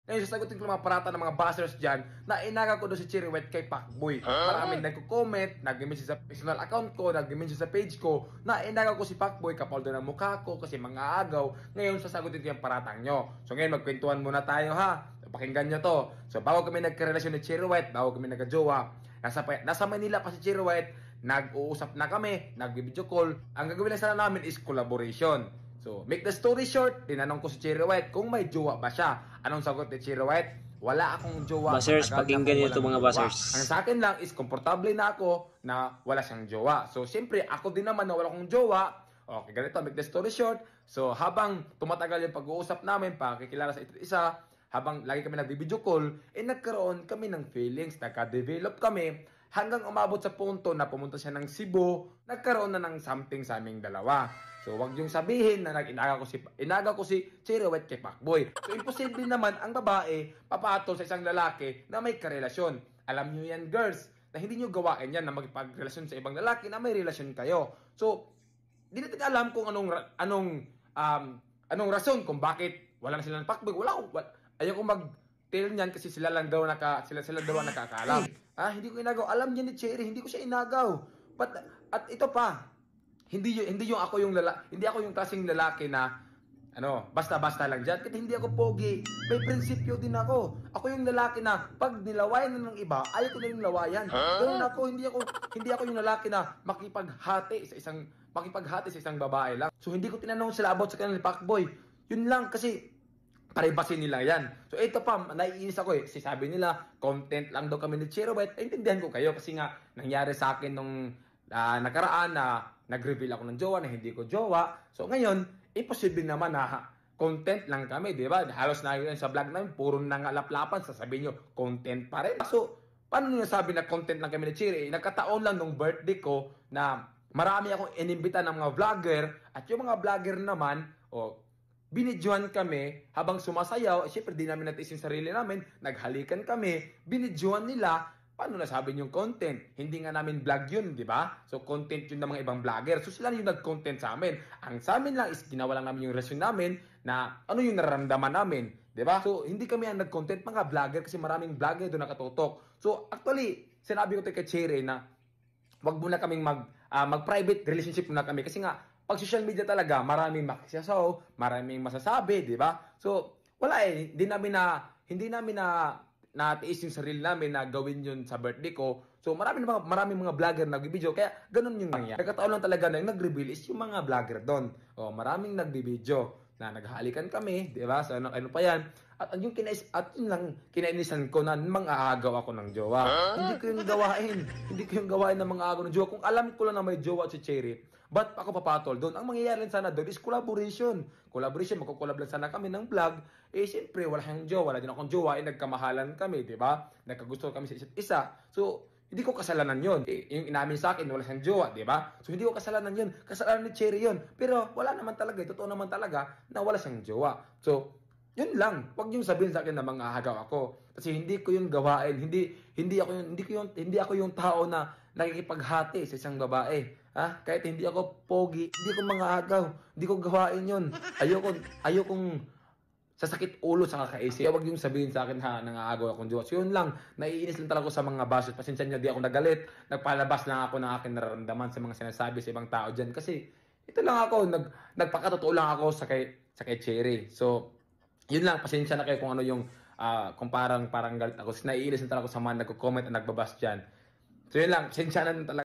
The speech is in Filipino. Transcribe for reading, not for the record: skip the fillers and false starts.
Ngayon, sasagutin ko mga parata ng mga bashers dyan na inaga ko doon si Cherry White kay Pacboy. Maraming nagko-comment, nag-message sa personal account ko, nag-message sa page ko na inaga ko si Pacboy kapal doon ang mukha ko kasi mga agaw. Ngayon, sasagutin ko yung paratang nyo. So ngayon, magkwentuhan muna tayo ha. Pakinggan nyo to. So bago kami nagkarelasyon ni Cherry White, bago kami nagka-jowa, nasa Manila pa si Cherry White, nag-uusap na kami, nag-video call. Ang gagawin lang sana namin is collaboration. So, make the story short, tinanong ko si Cherry White kung may jowa ba siya. Anong sagot ni Cherry White? Wala akong jowa. Basers, pakinggan nyo ito mga basers. Ang sa akin lang is komportable na ako na wala siyang jowa. So, siyempre, ako din naman na wala akong jowa. Okay, ganito, make the story short. So, habang tumatagal yung pag-uusap namin, pakikilala sa isa't isa, habang lagi kami nag-video call, nagkaroon kami ng feelings, nagka-develop kami, hanggang umabot sa punto na pumunta siya ng Cebu, nagkaroon na ng something sa aming dalawa. So, wag yung sabihin na inaga ko si Cherry White kay Pacboy. So, imposible naman ang babae papatol sa isang lalaki na may karelasyon. Alam nyo yan, girls, na hindi nyo gawain yan na magpagrelasyon sa ibang lalaki na may relasyon kayo. So, di natin alam kung anong rason kung bakit wala na sila ng Pacboy. Ayaw ko mag-tell niyan kasi sila lang daw nakakaalam. Hindi ko inagaw. Alam niya ni Cherry, hindi ko siya inagaw. At ito pa, hindi ako yung klaseng lalaki na basta-basta lang diyan. Kasi hindi ako pogi. May prinsipyo din ako. Ako yung lalaki na pag nilawayan na ng iba, ayaw ko na yung lawayan. Ganun ako, hindi ako yung lalaki na makipaghati sa isang babae lang. So hindi ko tinanong sila about sa kanila ni Pacboy. Yun lang kasi privacy nila yan. So ito pa, naiinis ako Kasi sabi nila, content lang daw kami ni Cherry White. Intindihan ko kayo kasi nga nangyari sa akin nung nakaraan na nag-reveal ako ng jowa na hindi ko jowa. So ngayon, imposible naman na content lang kami, di ba? Halos na yun sa vlog namin, puro nangalaplapan, sasabihin nyo, content pa rin. So, paano nyo sabi na content lang kami ni Cherry? Nagkataon lang nung birthday ko na marami akong inimbita ng mga vlogger at yung mga vlogger naman, binidyohan kami habang sumasayaw. Siyempre, di namin natiis yung sarili namin. Naghalikan kami. Binidyohan nila. Paano nasabi yung content? Hindi nga namin vlog yun, di ba? So, content yun ng mga ibang vlogger. So, sila yung nag-content sa amin. Ang sa amin lang is ginawa lang namin yung relasyon namin na ano yung nararamdaman namin. Di ba? So, hindi kami ang nag-content mga vlogger kasi maraming vlogger doon nakatutok. So, actually, sinabi ko kay Cherry na wag muna kaming mag-private relationship muna kami kasi nga, pag social media talaga, maraming makisasaw, maraming masasabi, di ba? So, wala hindi namin natiis yung sarili namin na gawin yun sa birthday ko. So, maraming mga vlogger nag-video, kaya ganun yung nangyari. Nagkataon lang talaga na yung nag-reveal is yung mga vlogger doon. Maraming nag-video na naghalikan kami, di ba? So, ano pa yan? At yun lang, kinainisan ko na mang-aagaw ako ng jowa. Hindi ko yung gawain ng mga agaw ng jowa. Kung alam ko lang na may jowa si Cherry, ba't ako papatol doon? Ang mangyayari lang sana doon is collaboration. Magkukolab lang sana kami ng vlog. Siyempre, wala siyang jowa, wala din akong jowa, nagkamahalan kami, di ba? Nagkagusto kami sa isa't isa. So, hindi ko kasalanan yun. Yung inamin sa akin, wala siyang jowa, di ba? So, hindi ko kasalanan yun. Kasalanan ni Cherry yun. Pero, wala naman talaga. Totoo naman talaga na wala siyang jowa. So, yun lang. Huwag niyong sabihin sa akin na manghahagaw ako. Kasi hindi ko yung gawain. Hindi ako yung tao na nakikipaghati sa isang babae. Kahit hindi ako pogi, hindi ko manghahagaw. Hindi ko gawain yun. Ayokong sasakit ulo sa kakaisip. Huwag yung sabihin sa akin nangaagaw akong jowa. So yun lang, naiinis lang talaga sa mga bashers. Pasensya niyo, di ako nagalit. Nagpalabas lang ako ng aking nararamdaman sa mga sinasabi sa ibang tao dyan. Kasi ito lang ako, nagpakatotoo lang ako sa kay Cherry. So, yun lang, pasensya na kayo kung ano yung kung parang galit ako. Naiinis lang talaga ako sa mga nagko-comment at nagbabas dyan. So yun lang, pasensya na talaga.